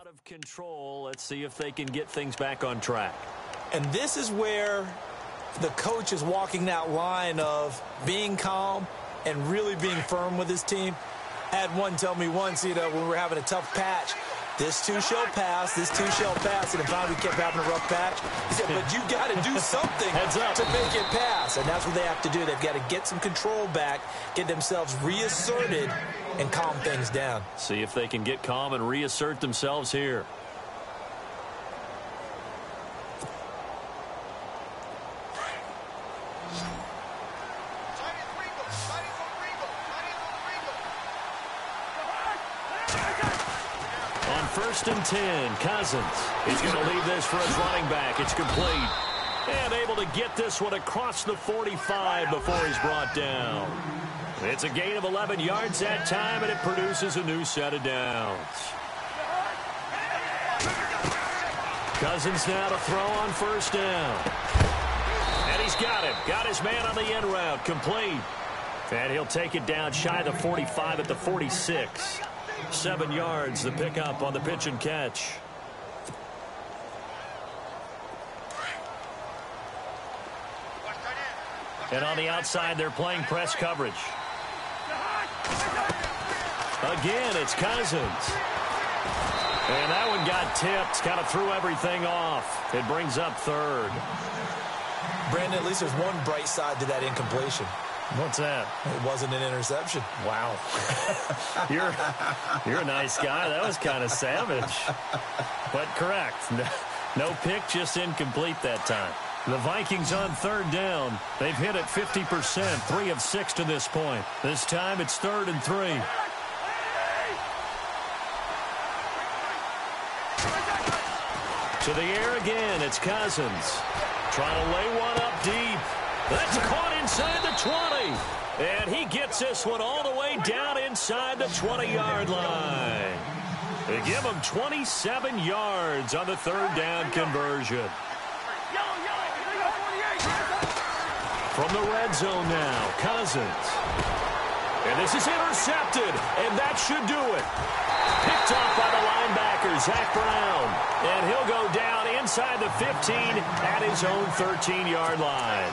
out of control. Let's see if they can get things back on track. And this is where the coach is walking that line of being calm and really being firm with his team. I had one tell me once, when we were having a tough patch, this too shall pass, this too shall pass. And if we kept having a rough patch, he said, but you got to do something to make it pass. And that's what they have to do. They've got to get some control back, get themselves reasserted, and calm things down. See if they can get calm and reassert themselves here. On 1st and 10, Cousins. He's going to leave this for his running back. It's complete. And able to get this one across the 45 before he's brought down. It's a gain of 11 yards that time, and it produces a new set of downs. Cousins now to throw on 1st down. And he's got him. Got his man on the end route. Complete. And he'll take it down shy of the 45 at the 46. 7 yards, the pickup on the pitch and catch. And on the outside, they're playing press coverage. Again, it's Cousins. And that one got tipped, kind of threw everything off. It brings up 3rd. Brandon, at least there's one bright side to that incompletion. What's that? It wasn't an interception. Wow. You're a nice guy. That was kind of savage. But correct. No pick, just incomplete that time. The Vikings on 3rd down. They've hit it 50%, 3 of 6 to this point. This time it's 3rd and 3. To the air again, it's Cousins. Trying to lay one up deep. That's caught inside the 20. And he gets this one all the way down inside the 20-yard line. They give him 27 yards on the 3rd down conversion. From the red zone now, Cousins. And this is intercepted, and that should do it. Picked off by the linebacker, Zach Brown. And he'll go down inside the 15 at his own 13-yard line.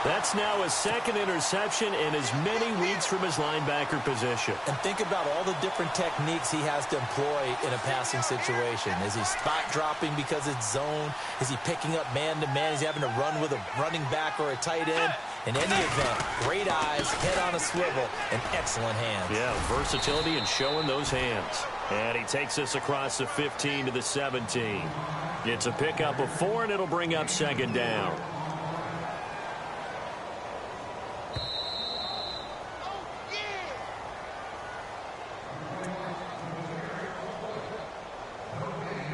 That's now his 2nd interception in as many weeks from his linebacker position. And think about all the different techniques he has to employ in a passing situation. Is he spot dropping because it's zone? Is he picking up man-to-man? Is he having to run with a running back or a tight end? In any event, great eyes, head on a swivel, and excellent hands. Yeah, versatility and showing those hands. And he takes this across the 15 to the 17. It's a pickup of 4, and it'll bring up 2nd down.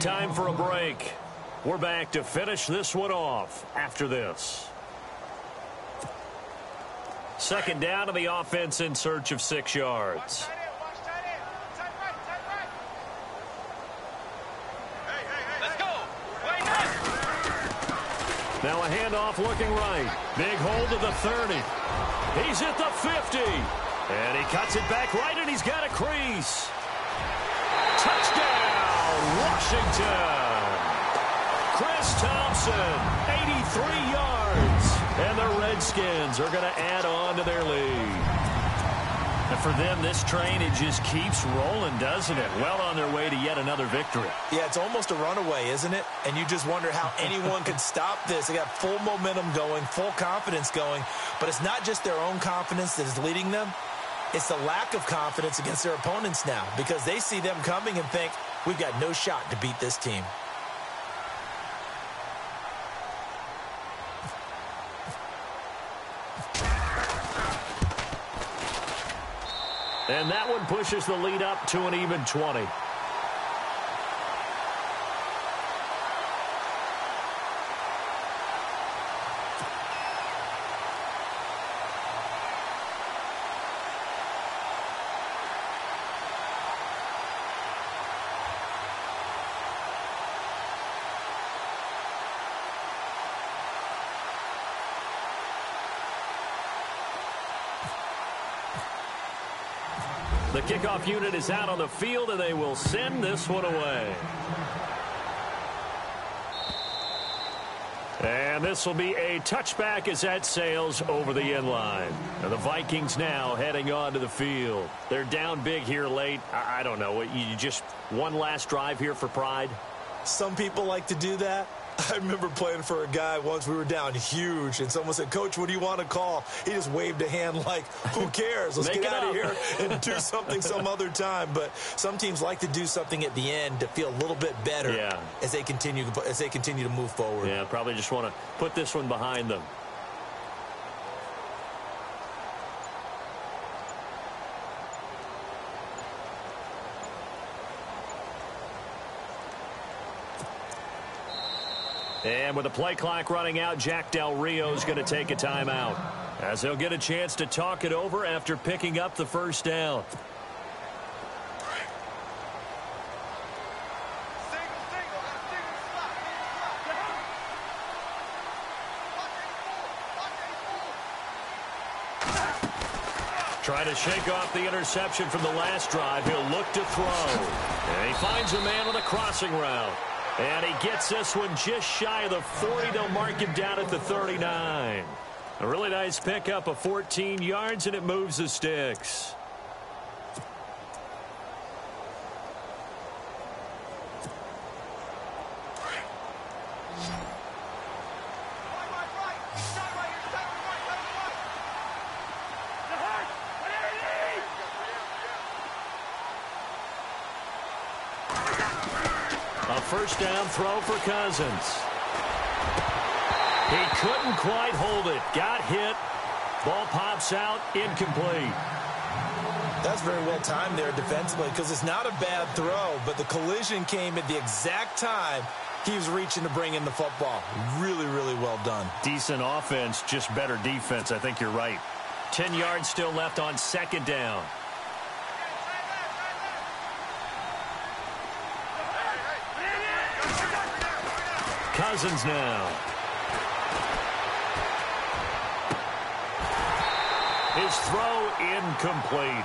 Time for a break. We're back to finish this one off after this. 2nd down to the offense in search of 6 yards. Let's go. Now a handoff looking right. Big hold to the 30. He's at the 50. And he cuts it back right, and he's got a crease. Touchdown, Washington. Chris Thompson, 83 yards. And the Redskins are going to add on to their lead. And for them, this train, it just keeps rolling, doesn't it? Well on their way to yet another victory. Yeah, it's almost a runaway, isn't it? And you just wonder how anyone could stop this. They got full momentum going, full confidence going. But it's not just their own confidence that is leading them. It's the lack of confidence against their opponents now, because they see them coming and think, we've got no shot to beat this team. And that one pushes the lead up to an even 20. The kickoff unit is out on the field, and they will send this one away. And this will be a touchback as that sails over the end line. And the Vikings now heading on to the field. They're down big here late. I don't know. You just one last drive here for pride? Some people like to do that. I remember playing for a guy once. We were down huge, and someone said, "Coach, what do you want to call?" He just waved a hand like, who cares? Let's get out of here and do something some other time. But some teams like to do something at the end to feel a little bit better as they continue to move forward. Yeah, probably just want to put this one behind them. And with the play clock running out, Jack Del Rio is going to take a timeout, as he'll get a chance to talk it over after picking up the first down. Trying to shake off the interception from the last drive. He'll look to throw. And he finds a man on the crossing route. And he gets this one just shy of the 40. They'll mark him down at the 39. A really nice pickup of 14 yards, and it moves the sticks. First down throw for Cousins. He couldn't quite hold it. Got hit. Ball pops out. Incomplete. That's very well timed there defensively, because it's not a bad throw, but the collision came at the exact time he was reaching to bring in the football. Really, really well done. Decent offense, just better defense. I think you're right. 10 yards still left on second down. Cousins now. His throw incomplete.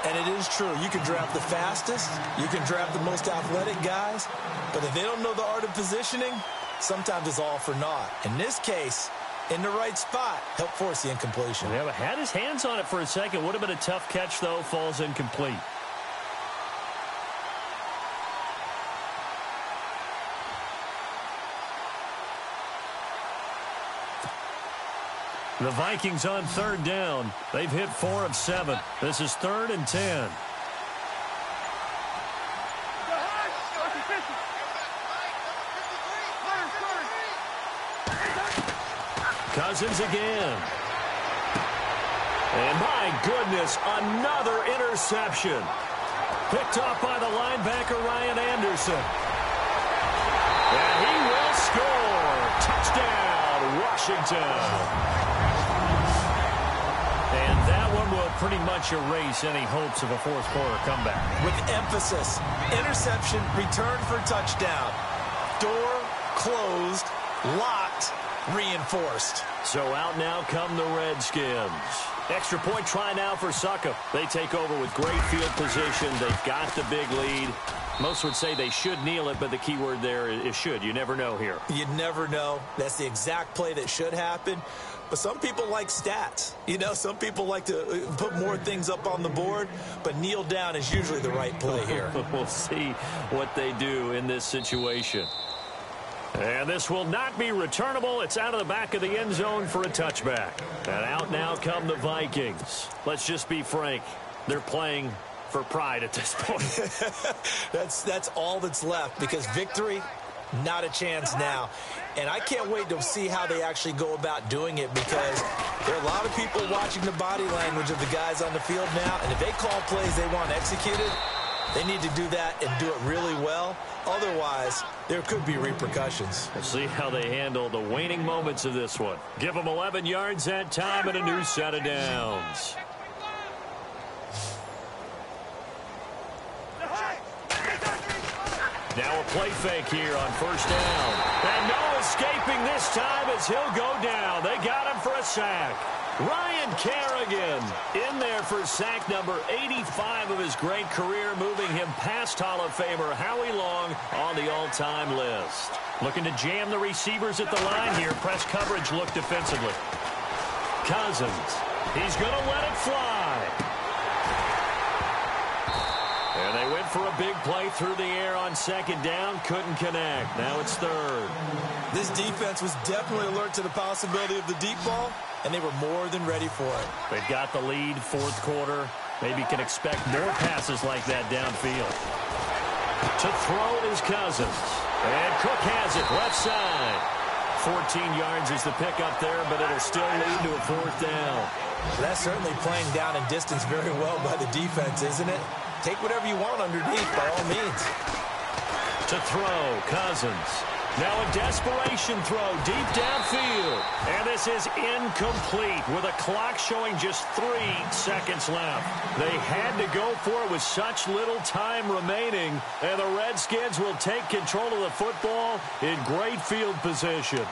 And it is true. You can draft the fastest. You can draft the most athletic guys. But if they don't know the art of positioning, sometimes it's all for naught. In this case, in the right spot, help force the incompletion. Yeah, but had his hands on it for a second. Would have been a tough catch, though. Falls incomplete. The Vikings on third down. They've hit 4 of 7. This is 3rd and 10. Cousins again. And my goodness, another interception. Picked off by the linebacker, Ryan Anderson. And he will score. Touchdown, Washington. And that one will pretty much erase any hopes of a fourth quarter comeback. With emphasis, interception, return for touchdown. Door closed, locked, reinforced. So out now come the Redskins. Extra point try now for Succop. They take over with great field position. They've got the big lead. Most would say they should kneel it, but the key word there is should. You never know here. You never know. That's the exact play that should happen. But some people like stats. You know, some people like to put more things up on the board, but kneel down is usually the right play here. We'll see what they do in this situation. And this will not be returnable. It's out of the back of the end zone for a touchback. And out now come the Vikings. Let's just be frank. They're playing for pride at this point. That's all that's left, because victory, not a chance now. And I can't wait to see how they actually go about doing it, because there are a lot of people watching the body language of the guys on the field now, and if they call plays they want executed, they need to do that and do it really well. Otherwise, there could be repercussions. We'll see how they handle the waning moments of this one. Give them 11 yards that time and a new set of downs. Now a play fake here on first down. And no escaping this time as he'll go down. They got him for a sack. Ryan Kerrigan in there for sack number 85 of his great career, moving him past Hall of Famer Howie Long on the all-time list. Looking to jam the receivers at the line here. Press coverage look defensively. Cousins. He's going to let it fly. And they went for a big play through the air on second down. Couldn't connect. Now it's third. This defense was definitely alert to the possibility of the deep ball, and they were more than ready for it. They've got the lead, fourth quarter. Maybe can expect more passes like that downfield. To throw is Cousins. And Cook has it left side. 14 yards is the pickup there, but it'll still lead to a fourth down. That's certainly playing down in distance very well by the defense, isn't it? Take whatever you want underneath, by all means. To throw, Cousins. Now a desperation throw deep downfield. And this is incomplete with a clock showing just 3 seconds left. They had to go for it with such little time remaining. And the Redskins will take control of the football in great field position.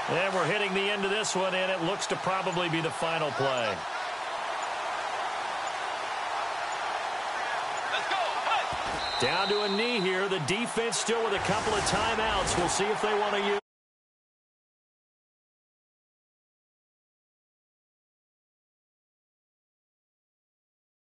And we're hitting the end of this one, and it looks to probably be the final play. Let's go. Down to a knee here. The defense still with a couple of timeouts. We'll see if they want to use